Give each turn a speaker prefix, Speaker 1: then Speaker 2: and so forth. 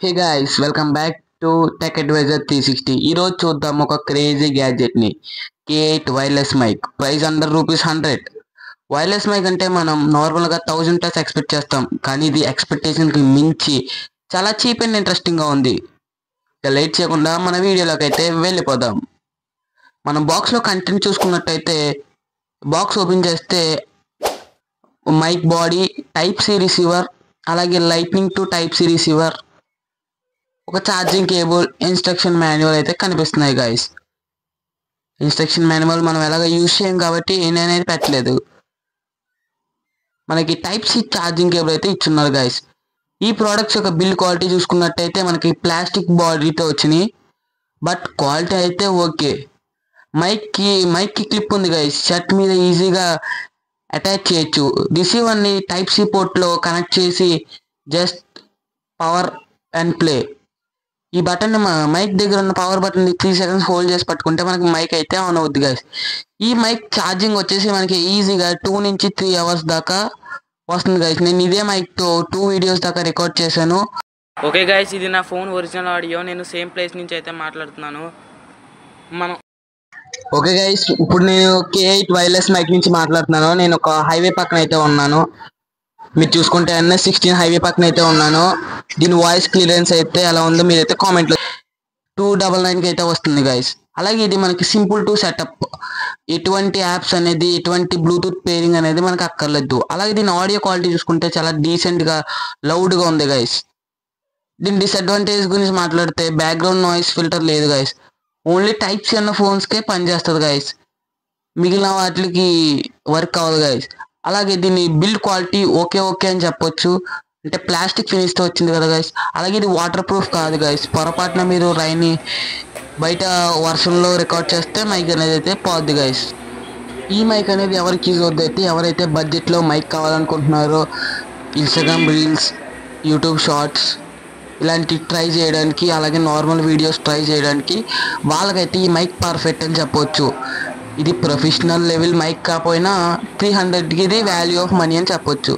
Speaker 1: Hey guys welcome back to tech advisor 360. ఈరోజు చూద్దాం ఒక క్రేజీ గ్యాడ్జెట్ని. K8 wireless mic. Price under rupees 100. Wireless mic అంటే మనం నార్మల్గా 1000+ ఎక్స్పెక్ట్ చేస్తాం, కానీ ఇది ఎక్స్పెక్టేషన్కి మించి చాలా చీప్ అండ్ ఇంట్రెస్టింగ్గా ఉంది. ఇక లేట్ చేయకుండా మన వీడియోలోకి అయితే వెళ్ళిపోదాం. మనం బాక్స్లో కంటెంట్ చూసుకున్నట్టయితే బాక్స్ ఓపెన్ చేస్తే mic body, type C receiver, అలాగే lightning to type C receiver, ఒక ఛార్జింగ్ కేబుల్, ఇన్స్ట్రక్షన్ మాన్యువల్ అయితే కనిపిస్తున్నాయి గైస్. ఇన్స్ట్రక్షన్ మాన్యువల్ మనం ఎలాగ యూజ్ చేయం కాబట్టి నేనైతే పెట్టలేదు. మనకి టైప్ సి ఛార్జింగ్ కేబుల్ అయితే ఇచ్చున్నారు గైస్. ఈ ప్రోడక్ట్స్ యొక్క బిల్డ్ క్వాలిటీ చూసుకున్నట్టయితే మనకి ప్లాస్టిక్ బాడీతో వచ్చినాయి, బట్ క్వాలిటీ అయితే ఓకే. మైక్కి క్లిప్ ఉంది గైస్, షర్ట్ మీద ఈజీగా అటాచ్ చేయొచ్చు. రిసీవర్ని టైప్ సి పోర్ట్లో కనెక్ట్ చేసి జస్ట్ పవర్ అండ్ ప్లే. ఈ బటన్ మైక్ దగ్గర ఉన్న పవర్ బటన్ 3 సెకండ్స్ హోల్డ్ చేసి పట్టుకుంటే మనకి మైక్ అయితే ఆన్ అవుద్ది గైస్. ఈ మైక్ ఛార్జింగ్ వచ్చేసి మనకి ఈజీగా 2 నుంచి 3 అవర్స్ దాకా వస్తుంది గైస్. నేను ఇదే మైక్తో 2 వీడియోస్ దాకా రికార్డ్ చేశాను.
Speaker 2: ఓకే గైస్, ఇది నా ఫోన్ ఒరిజినల్ ఆడియో. నేను సేమ్ ప్లేస్ నుంచి అయితే మాట్లాడుతున్నాను.
Speaker 1: ఓకే గైస్, ఇప్పుడు నేను K8 వైర్లెస్ మైక్ నుంచి మాట్లాడుతున్నాను. నేను ఒక హైవే పక్కన అయితే ఉన్నాను. మీరు చూసుకుంటే NS16 హైవే పక్కన అయితే ఉన్నాను. దీని వాయిస్ క్లియరెన్స్ అయితే ఎలా ఉందో మీరైతే కామెంట్లో 299కి అయితే వస్తుంది గైస్. అలాగే ఇది మనకి సింపుల్ టు సెటప్. ఎటువంటి యాప్స్ అనేది, ఎటువంటి బ్లూటూత్ పేరింగ్ అనేది మనకు అక్కర్లేదు. అలాగే దీని ఆడియో క్వాలిటీ చూసుకుంటే చాలా డీసెంట్గా లౌడ్గా ఉంది గైస్. దీని డిసడ్వాంటేజ్ గురించి మాట్లాడితే బ్యాక్గ్రౌండ్ నాయిస్ ఫిల్టర్ లేదు గైస్. ఓన్లీ టైప్ సి అన్న ఫోన్స్కే పనిచేస్తుంది గైస్, మిగిలిన వాటికి వర్క్ అవ్వదు గైస్. అలాగే దీని బిల్డ్ క్వాలిటీ ఓకే అని చెప్పొచ్చు. అంటే ప్లాస్టిక్ ఫినిష్తో వచ్చింది కదా గైస్. అలాగే ఇది వాటర్ ప్రూఫ్ కాదు గైస్. పొరపాటున మీరు బయట వర్షంలో రికార్డ్ చేస్తే మైక్ అనేది అయితే పోద్ది గైస్. ఈ మైక్ అనేది ఎవరికి యూజ్ అవుద్ది అయితే ఎవరైతే బడ్జెట్లో మైక్ కావాలనుకుంటున్నారో, ఇన్స్టాగ్రామ్ రీల్స్, యూట్యూబ్ షార్ట్స్ ఇలాంటివి ట్రై చేయడానికి, అలాగే నార్మల్ వీడియోస్ ట్రై చేయడానికి వాళ్ళకైతే ఈ మైక్ పర్ఫెక్ట్ అని చెప్పొచ్చు. ఇది ప్రొఫెషనల్ లెవెల్ మైక్ కాకపోయినా 300కి ఇది వాల్యూ ఆఫ్ మనీ అని చెప్పొచ్చు.